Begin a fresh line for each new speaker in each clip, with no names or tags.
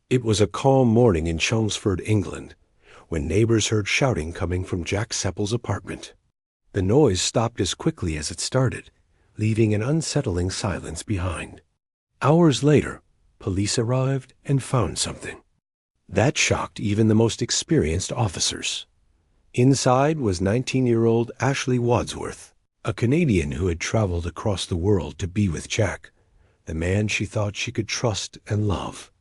It was a calm morning in Chelmsford, England, when neighbors heard shouting coming from Jack Seppel's apartment. The noise stopped as quickly as it started, leaving an unsettling silence behind. Hours later, police arrived and found something. That shocked even the most experienced officers. Inside was 19-year-old Ashley Wadsworth, a Canadian who had traveled across the world to be with Jack, the man she thought she could trust and love.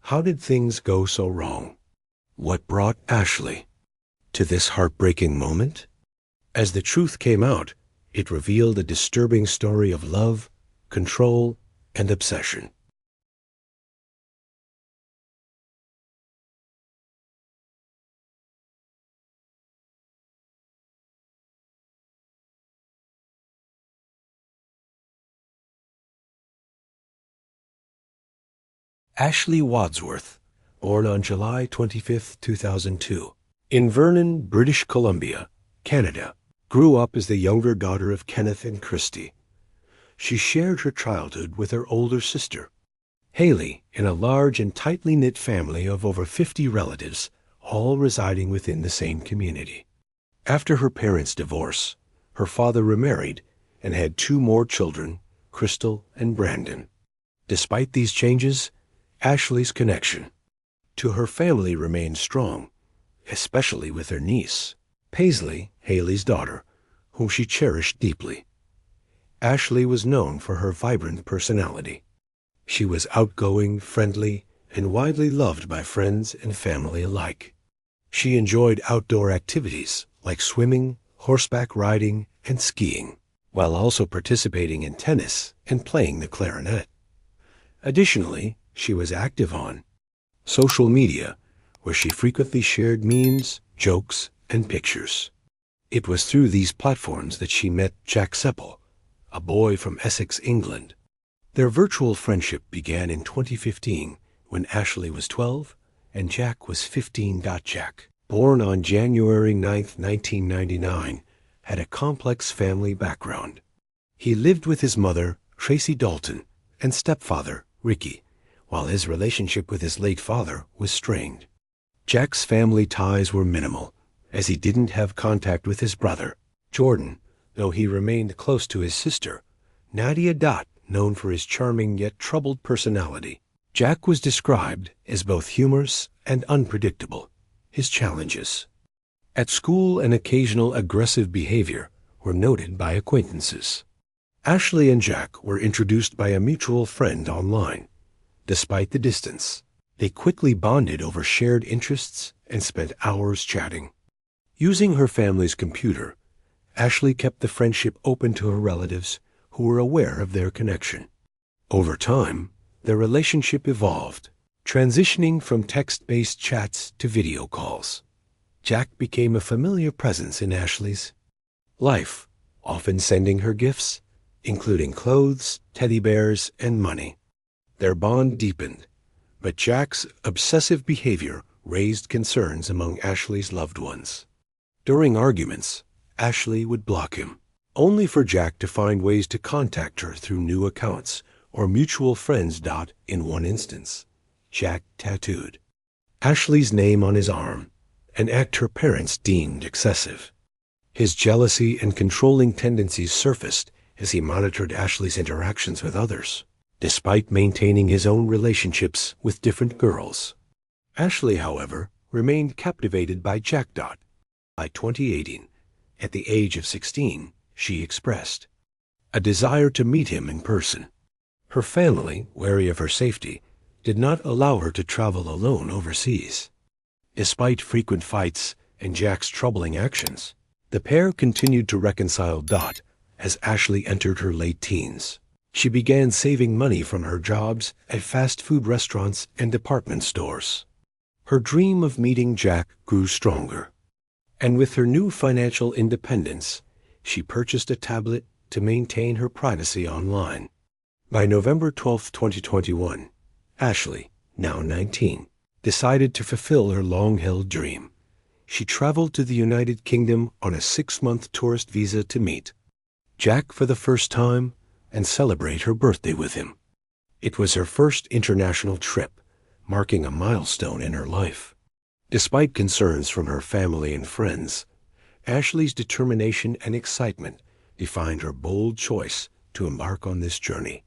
How did things go so wrong? What brought Ashley to this heartbreaking moment? As the truth came out, it revealed a disturbing story of love, control, and obsession. Ashley Wadsworth, born on July 25, 2002, in Vernon, British Columbia, Canada, grew up as the younger daughter of Kenneth and Christy. She shared her childhood with her older sister, Haley, in a large and tightly knit family of over 50 relatives, all residing within the same community. After her parents' divorce, her father remarried and had 2 more children, Crystal and Brandon. Despite these changes, Ashley's connection to her family remained strong, especially with her niece, Paisley, Haley's daughter, whom she cherished deeply. Ashley was known for her vibrant personality. She was outgoing, friendly, and widely loved by friends and family alike. She enjoyed outdoor activities like swimming, horseback riding, and skiing, while also participating in tennis and playing the clarinet. Additionally, she was active on social media, where she frequently shared memes, jokes, and pictures. It was through these platforms that she met Jack Seppel, a boy from Essex, England. Their virtual friendship began in 2015 when Ashley was 12 and Jack was 15. Jack, born on January 9, 1999, had a complex family background. He lived with his mother, Tracy Dalton, and stepfather, Ricky, while his relationship with his late father was strained. Jack's family ties were minimal, as he didn't have contact with his brother, Jordan, though he remained close to his sister, Nadia Dot, known for his charming yet troubled personality. Jack was described as both humorous and unpredictable. His challenges at school and occasional aggressive behavior were noted by acquaintances. Ashley and Jack were introduced by a mutual friend online. Despite the distance, they quickly bonded over shared interests and spent hours chatting. Using her family's computer, Ashley kept the friendship open to her relatives who were aware of their connection. Over time, their relationship evolved, transitioning from text-based chats to video calls. Jack became a familiar presence in Ashley's life, often sending her gifts, including clothes, teddy bears, and money. Their bond deepened, but Jack's obsessive behavior raised concerns among Ashley's loved ones. During arguments, Ashley would block him, only for Jack to find ways to contact her through new accounts or mutual friends. In one instance, Jack tattooed Ashley's name on his arm, an act her parents deemed excessive. His jealousy and controlling tendencies surfaced as he monitored Ashley's interactions with others, despite maintaining his own relationships with different girls. Ashley, however, remained captivated by Jack. By 2018, at the age of 16, she expressed a desire to meet him in person. Her family, wary of her safety, did not allow her to travel alone overseas. Despite frequent fights and Jack's troubling actions, the pair continued to reconcile. As Ashley entered her late teens, she began saving money from her jobs at fast food restaurants and department stores. Her dream of meeting Jack grew stronger, and with her new financial independence, she purchased a tablet to maintain her privacy online. By November 12, 2021, Ashley, now 19, decided to fulfill her long-held dream. She traveled to the United Kingdom on a 6-month tourist visa to meet Jack for the first time and celebrate her birthday with him. It was her first international trip, marking a milestone in her life. Despite concerns from her family and friends, Ashley's determination and excitement defined her bold choice to embark on this journey.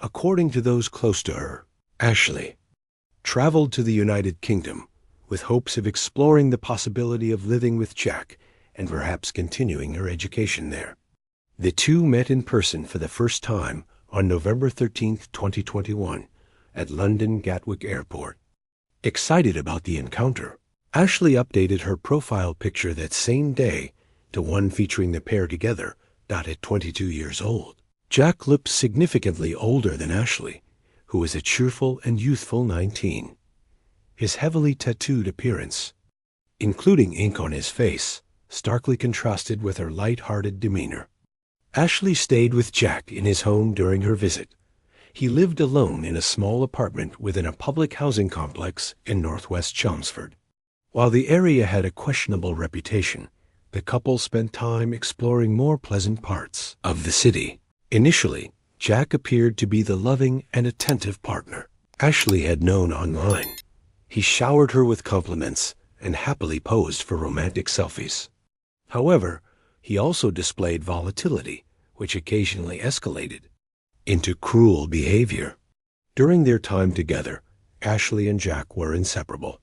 According to those close to her, Ashley traveled to the United Kingdom with hopes of exploring the possibility of living with Jack and perhaps continuing her education there. The two met in person for the first time on November 13, 2021, at London Gatwick Airport. Excited about the encounter, Ashley updated her profile picture that same day to one featuring the pair together, at 22 years old. Jack looked significantly older than Ashley, who was a cheerful and youthful 19. His heavily tattooed appearance, including ink on his face, starkly contrasted with her light-hearted demeanor. Ashley stayed with Jack in his home during her visit. He lived alone in a small apartment within a public housing complex in northwest Chelmsford. While the area had a questionable reputation, the couple spent time exploring more pleasant parts of the city. Initially, Jack appeared to be the loving and attentive partner Ashley had known online. He showered her with compliments and happily posed for romantic selfies. However, he also displayed volatility, which occasionally escalated into cruel behavior. During their time together, Ashley and Jack were inseparable.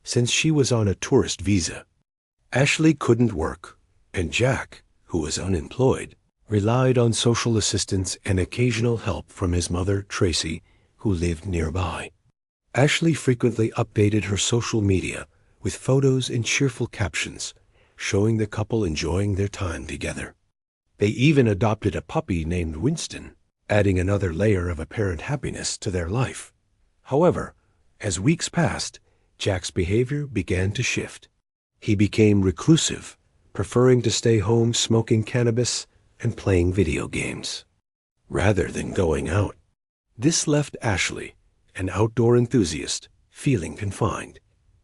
Since she was on a tourist visa, Ashley couldn't work, and Jack, who was unemployed, relied on social assistance and occasional help from his mother, Tracy, who lived nearby. Ashley frequently updated her social media with photos and cheerful captions, showing the couple enjoying their time together. They even adopted a puppy named Winston, adding another layer of apparent happiness to their life. However, as weeks passed, Jack's behavior began to shift. He became reclusive, preferring to stay home smoking cannabis and playing video games, rather than going out. This left Ashley, an outdoor enthusiast, feeling confined.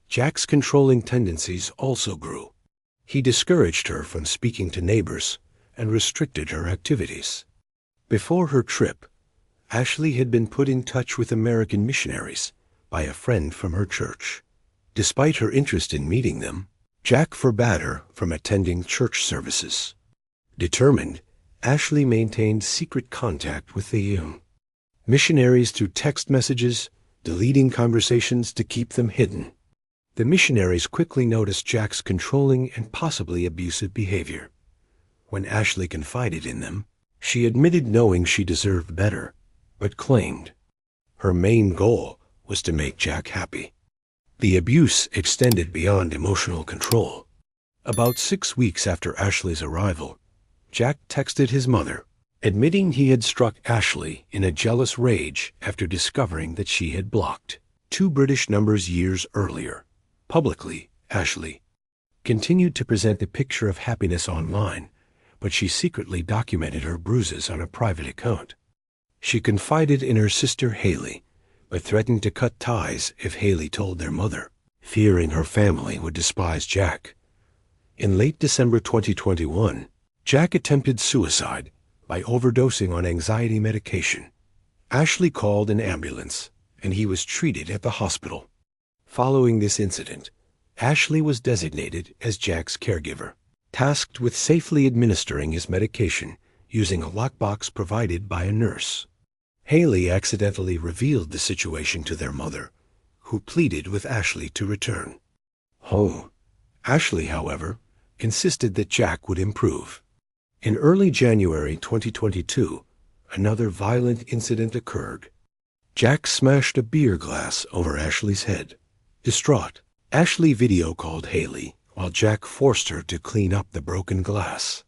Jack's controlling tendencies also grew. He discouraged her from speaking to neighbors and restricted her activities. Before her trip, Ashley had been put in touch with American missionaries by a friend from her church. Despite her interest in meeting them, Jack forbade her from attending church services. Determined, Ashley maintained secret contact with the missionaries through text messages, deleting conversations to keep them hidden. The missionaries quickly noticed Jack's controlling and possibly abusive behavior. When Ashley confided in them, she admitted knowing she deserved better, but claimed her main goal was to make Jack happy. The abuse extended beyond emotional control. About 6 weeks after Ashley's arrival, Jack texted his mother, admitting he had struck Ashley in a jealous rage after discovering that she had blocked 2 British numbers years earlier. Publicly, Ashley continued to present a picture of happiness online, but she secretly documented her bruises on a private account. She confided in her sister Haley, but threatened to cut ties if Haley told their mother, fearing her family would despise Jack. In late December 2021, Jack attempted suicide by overdosing on anxiety medication. Ashley called an ambulance, and he was treated at the hospital. Following this incident, Ashley was designated as Jack's caregiver, tasked with safely administering his medication using a lockbox provided by a nurse. Haley accidentally revealed the situation to their mother, who pleaded with Ashley to return home. Ashley, however, insisted that Jack would improve. In early January 2022, another violent incident occurred. Jack smashed a beer glass over Ashley's head. Distraught, Ashley video-called Haley while Jack forced her to clean up the broken glass.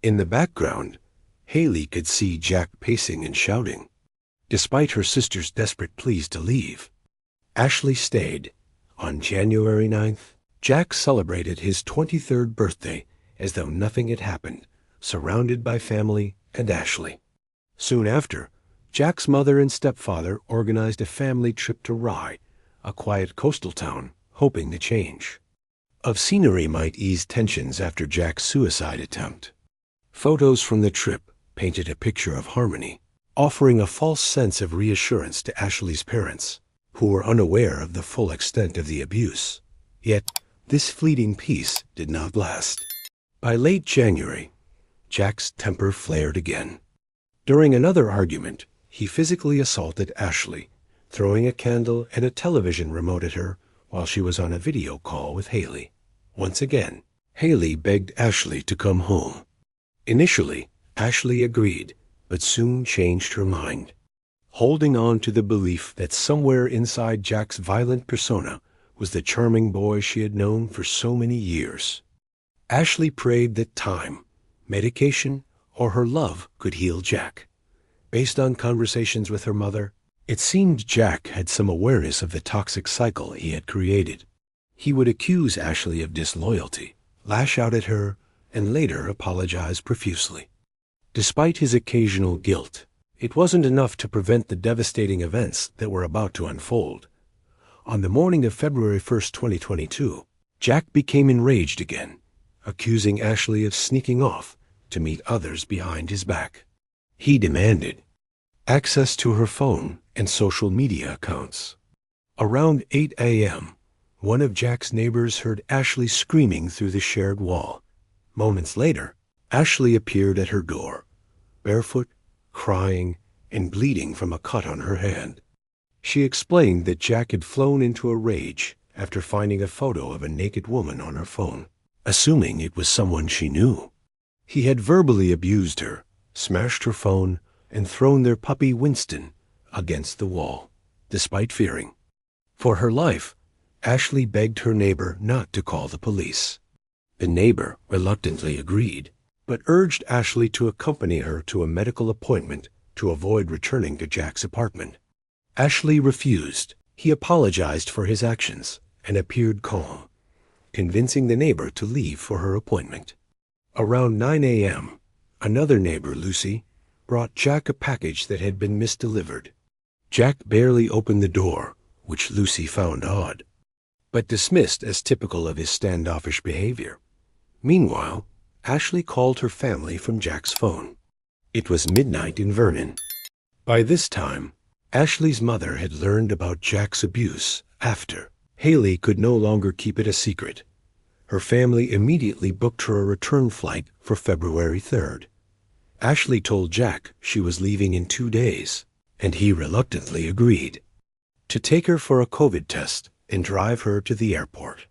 In the background, Haley could see Jack pacing and shouting. Despite her sister's desperate pleas to leave, Ashley stayed. On January 9th, Jack celebrated his 23rd birthday as though nothing had happened, surrounded by family and Ashley. Soon after, Jack's mother and stepfather organized a family trip to Rye, a quiet coastal town, hoping to change of scenery might ease tensions after Jack's suicide attempt. Photos from the trip painted a picture of harmony, offering a false sense of reassurance to Ashley's parents. who were unaware of the full extent of the abuse. Yet, this fleeting peace did not last. By late January, Jack's temper flared again. During another argument, he physically assaulted Ashley, throwing a candle and a television remote at her while she was on a video call with Haley. Once again, Haley begged Ashley to come home. Initially, Ashley agreed, but soon changed her mind. Holding on to the belief that somewhere inside Jack's violent persona was the charming boy she had known for so many years. Ashley prayed that time, medication, or her love could heal Jack. Based on conversations with her mother, it seemed Jack had some awareness of the toxic cycle he had created. He would accuse Ashley of disloyalty, lash out at her, and later apologize profusely. Despite his occasional guilt, it wasn't enough to prevent the devastating events that were about to unfold. On the morning of February 1st, 2022, Jack became enraged again, accusing Ashley of sneaking off to meet others behind his back. He demanded access to her phone and social media accounts. Around 8 a.m., one of Jack's neighbors heard Ashley screaming through the shared wall. Moments later, Ashley appeared at her door, barefoot, crying, and bleeding from a cut on her hand. She explained that Jack had flown into a rage after finding a photo of a naked woman on her phone, assuming it was someone she knew. He had verbally abused her, smashed her phone, and thrown their puppy Winston against the wall, despite fearing. For her life, Ashley begged her neighbor not to call the police. The neighbor reluctantly agreed, but urged Ashley to accompany her to a medical appointment to avoid returning to Jack's apartment. Ashley refused. He apologized for his actions and appeared calm, convincing the neighbor to leave for her appointment. Around 9 a.m., another neighbor, Lucy, brought Jack a package that had been misdelivered. Jack barely opened the door, which Lucy found odd, but dismissed as typical of his standoffish behavior. Meanwhile, Ashley called her family from Jack's phone. It was midnight in Vernon. By this time, Ashley's mother had learned about Jack's abuse after. Haley could no longer keep it a secret. Her family immediately booked her a return flight for February 3rd. Ashley told Jack she was leaving in 2 days, and he reluctantly agreed to take her for a COVID test and drive her to the airport.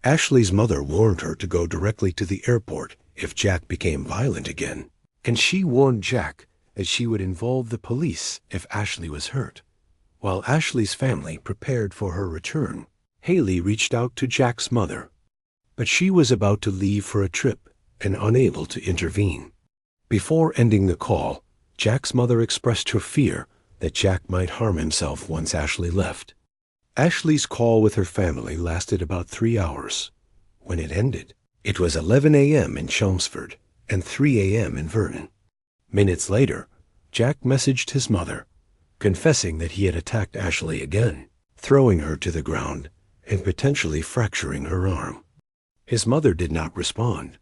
Ashley's mother warned her to go directly to the airport if Jack became violent again, and she warned Jack that she would involve the police if Ashley was hurt. While Ashley's family prepared for her return, Haley reached out to Jack's mother, but she was about to leave for a trip and unable to intervene. Before ending the call, Jack's mother expressed her fear that Jack might harm himself once Ashley left. Ashley's call with her family lasted about 3 hours. When it ended, it was 11 a.m. in Chelmsford and 3 a.m. in Vernon. Minutes later, Jack messaged his mother, confessing that he had attacked Ashley again, throwing her to the ground and potentially fracturing her arm. His mother did not respond.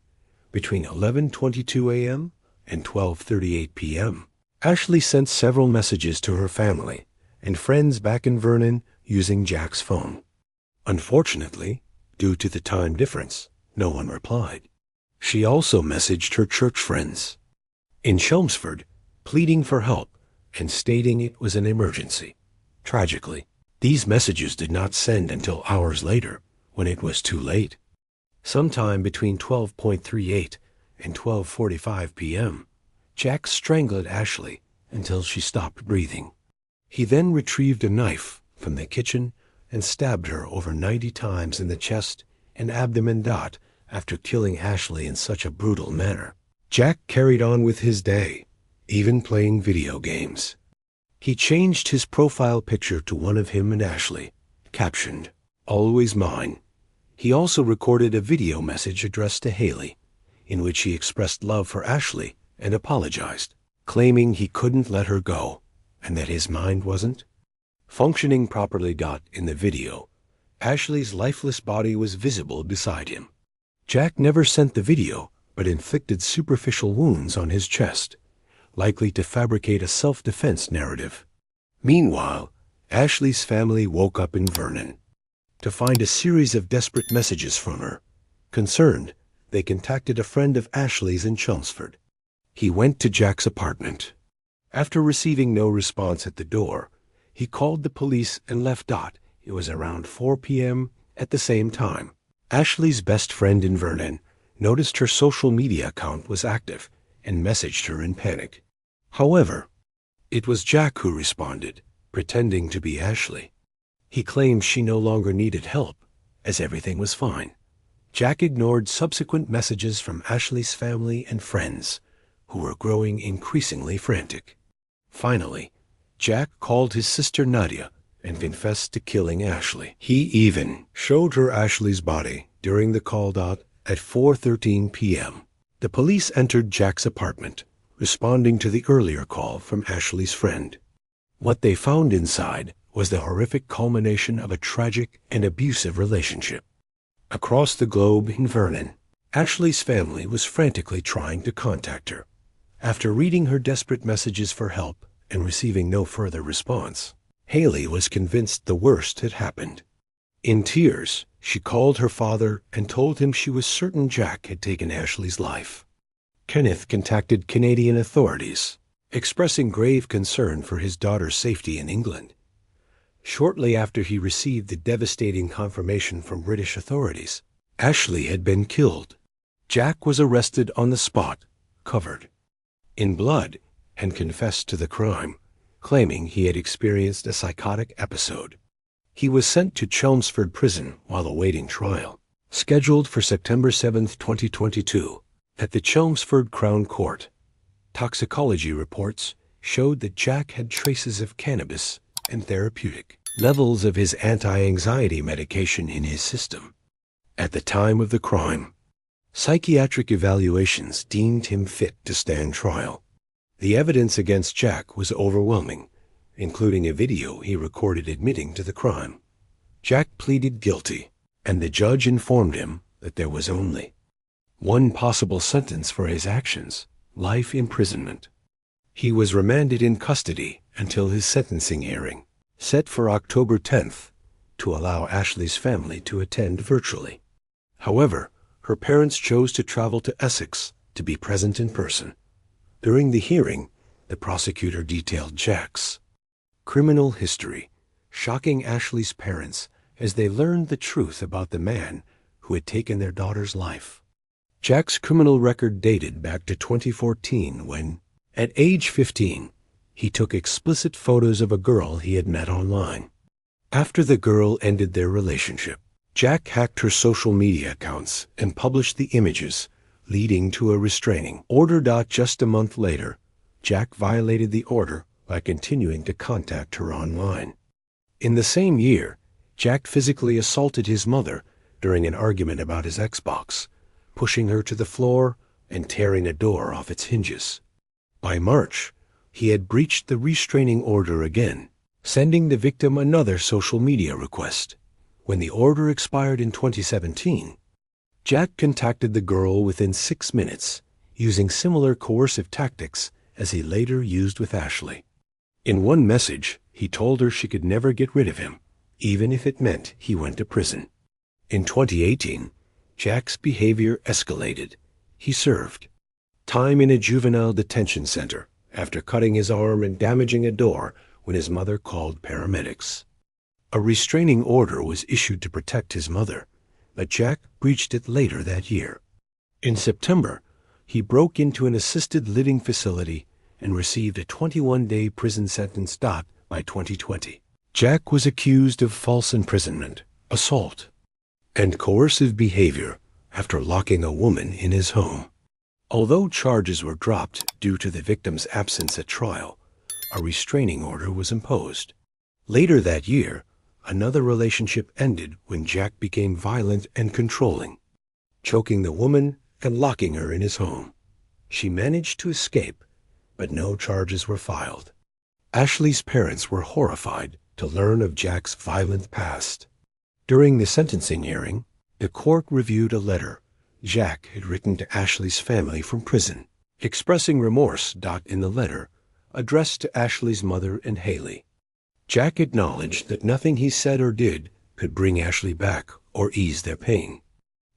Between 11:22 a.m. and 12:38 p.m., Ashley sent several messages to her family and friends back in Vernon using Jack's phone. Unfortunately, due to the time difference, no one replied. She also messaged her church friends in Chelmsford, pleading for help and stating it was an emergency. Tragically, these messages did not send until hours later, when it was too late. Sometime between 12:38 and 12:45 p.m., Jack strangled Ashley until she stopped breathing. He then retrieved a knife from the kitchen and stabbed her over 90 times in the chest and abdomen. After killing Ashley in such a brutal manner, Jack carried on with his day, even playing video games. He changed his profile picture to one of him and Ashley, captioned, "Always mine." He also recorded a video message addressed to Haley, in which he expressed love for Ashley and apologized, claiming he couldn't let her go and that his mind wasn't functioning properly. In the video, Ashley's lifeless body was visible beside him. Jack never sent the video, but inflicted superficial wounds on his chest, likely to fabricate a self-defense narrative. Meanwhile, Ashley's family woke up in Vernon to find a series of desperate messages from her. Concerned, they contacted a friend of Ashley's in Chelmsford. He went to Jack's apartment. After receiving no response at the door, he called the police and left. It was around 4 p.m. At the same time, Ashley's best friend in Vernon noticed her social media account was active and messaged her in panic. However, it was Jack who responded, pretending to be Ashley. He claimed she no longer needed help, as everything was fine. Jack ignored subsequent messages from Ashley's family and friends, who were growing increasingly frantic. Finally, Jack called his sister Nadia and confessed to killing Ashley. He even showed her Ashley's body during the call. At 4:13 p.m., the police entered Jack's apartment, responding to the earlier call from Ashley's friend. What they found inside was the horrific culmination of a tragic and abusive relationship. Across the globe in Vernon, Ashley's family was frantically trying to contact her. After reading her desperate messages for help and receiving no further response, Haley was convinced the worst had happened. In tears, she called her father and told him she was certain Jack had taken Ashley's life. Kenneth contacted Canadian authorities, expressing grave concern for his daughter's safety in England. Shortly after he received the devastating confirmation from British authorities, Ashley had been killed. Jack was arrested on the spot, covered in blood, and confessed to the crime, claiming he had experienced a psychotic episode. He was sent to Chelmsford Prison while awaiting trial, scheduled for September 7, 2022, at the Chelmsford Crown Court. Toxicology reports showed that Jack had traces of cannabis and therapeutic levels of his anti-anxiety medication in his system. At the time of the crime, psychiatric evaluations deemed him fit to stand trial. The evidence against Jack was overwhelming, including a video he recorded admitting to the crime. Jack pleaded guilty, and the judge informed him that there was only one possible sentence for his actions: life imprisonment. He was remanded in custody until his sentencing hearing, set for October 10th, to allow Ashley's family to attend virtually. However, her parents chose to travel to Essex to be present in person. During the hearing, the prosecutor detailed Jack's criminal history, shocking Ashley's parents as they learned the truth about the man who had taken their daughter's life. Jack's criminal record dated back to 2014 when, at age 15, he took explicit photos of a girl he had met online. After the girl ended their relationship, Jack hacked her social media accounts and published the images, leading to a restraining order. Just a month later, Jack violated the order by continuing to contact her online. In the same year, Jack physically assaulted his mother during an argument about his Xbox, pushing her to the floor and tearing a door off its hinges. By March, he had breached the restraining order again, sending the victim another social media request. When the order expired in 2017, Jack contacted the girl within 6 minutes, using similar coercive tactics as he later used with Ashley. In one message, he told her she could never get rid of him, even if it meant he went to prison. In 2018, Jack's behavior escalated. He served time in a juvenile detention center after cutting his arm and damaging a door when his mother called paramedics. A restraining order was issued to protect his mother, but Jack breached it later that year. In September, he broke into an assisted living facility and received a 21-day prison sentence. By 2020, Jack was accused of false imprisonment, assault, and coercive behavior after locking a woman in his home. Although charges were dropped due to the victim's absence at trial, a restraining order was imposed. Later that year, another relationship ended when Jack became violent and controlling, choking the woman and locking her in his home. She managed to escape, but no charges were filed. Ashley's parents were horrified to learn of Jack's violent past. During the sentencing hearing, the court reviewed a letter Jack had written to Ashley's family from prison, expressing remorse. In the letter, addressed to Ashley's mother and Haley, Jack acknowledged that nothing he said or did could bring Ashley back or ease their pain.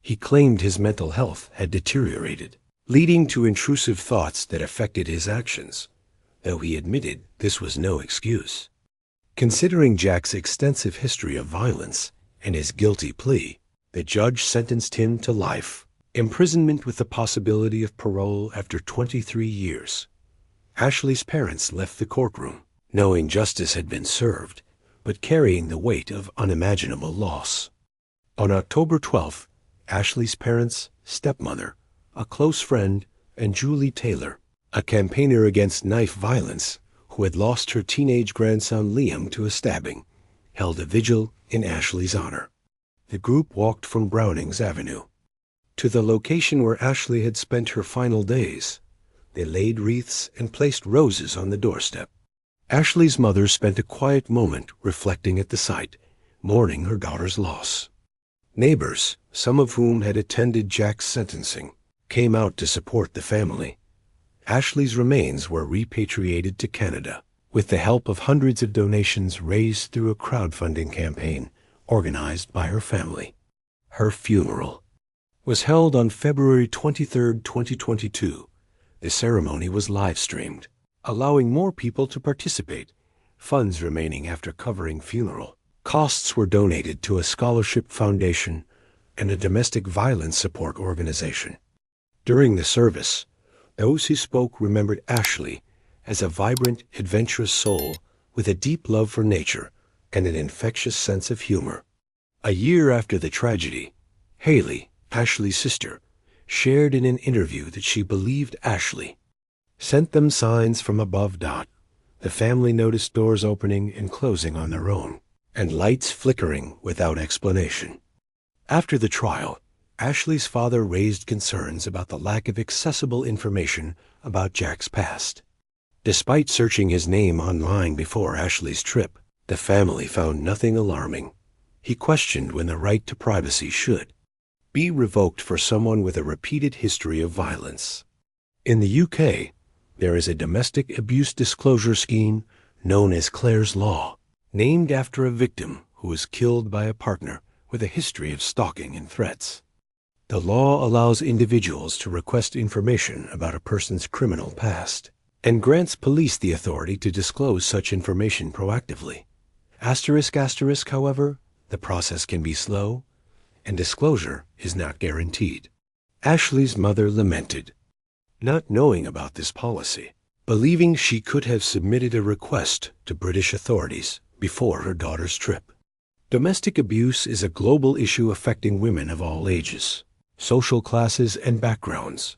He claimed his mental health had deteriorated, leading to intrusive thoughts that affected his actions, though he admitted this was no excuse. Considering Jack's extensive history of violence and his guilty plea, the judge sentenced him to life, imprisonment with the possibility of parole after 23 years. Ashley's parents left the courtroom, knowing justice had been served, but carrying the weight of unimaginable loss. On October 12th, Ashley's parents, stepmother, a close friend, and Julie Taylor, a campaigner against knife violence who had lost her teenage grandson Liam to a stabbing, held a vigil in Ashley's honor. The group walked from Brownings Avenue to the location where Ashley had spent her final days. They laid wreaths and placed roses on the doorstep. Ashley's mother spent a quiet moment reflecting at the site, mourning her daughter's loss. Neighbors, some of whom had attended Jack's sentencing, came out to support the family. Ashley's remains were repatriated to Canada with the help of hundreds of donations raised through a crowdfunding campaign organized by her family. Her funeral was held on February 23, 2022. The ceremony was live-streamed, allowing more people to participate, funds remaining after covering funeral. Costs were donated to a scholarship foundation and a domestic violence support organization. During the service, those who spoke remembered Ashley as a vibrant, adventurous soul with a deep love for nature and an infectious sense of humor. A year after the tragedy, Haley, Ashley's sister, shared in an interview that she believed Ashley sent them signs from above. The family noticed doors opening and closing on their own, and lights flickering without explanation. After the trial, Ashley's father raised concerns about the lack of accessible information about Jack's past. Despite searching his name online before Ashley's trip, the family found nothing alarming. He questioned when the right to privacy should be revoked for someone with a repeated history of violence. In the UK, there is a domestic abuse disclosure scheme known as Clare's Law, named after a victim who was killed by a partner with a history of stalking and threats. The law allows individuals to request information about a person's criminal past and grants police the authority to disclose such information proactively. However, the process can be slow and disclosure is not guaranteed. Ashley's mother lamented not knowing about this policy, believing she could have submitted a request to British authorities before her daughter's trip. Domestic abuse is a global issue affecting women of all ages, social classes, and backgrounds.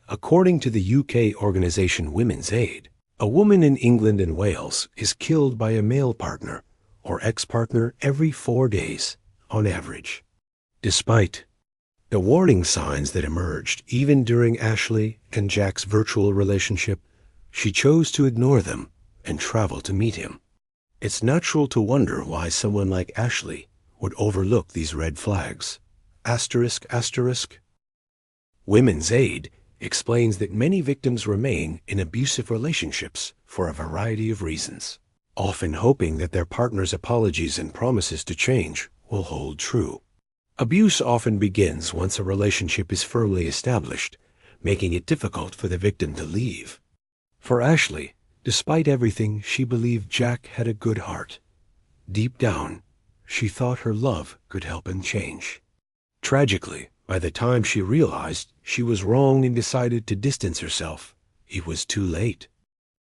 According to the UK organization Women's Aid, a woman in England and Wales is killed by a male partner or ex-partner every 4 days, on average. Despite the warning signs that emerged even during Ashley and Jack's virtual relationship, she chose to ignore them and travel to meet him. It's natural to wonder why someone like Ashley would overlook these red flags. Women's Aid explains that many victims remain in abusive relationships for a variety of reasons, often hoping that their partner's apologies and promises to change will hold true. Abuse often begins once a relationship is firmly established, making it difficult for the victim to leave. For Ashley, despite everything, she believed Jack had a good heart. Deep down, she thought her love could help him change. Tragically, by the time she realized she was wrong and decided to distance herself, it was too late.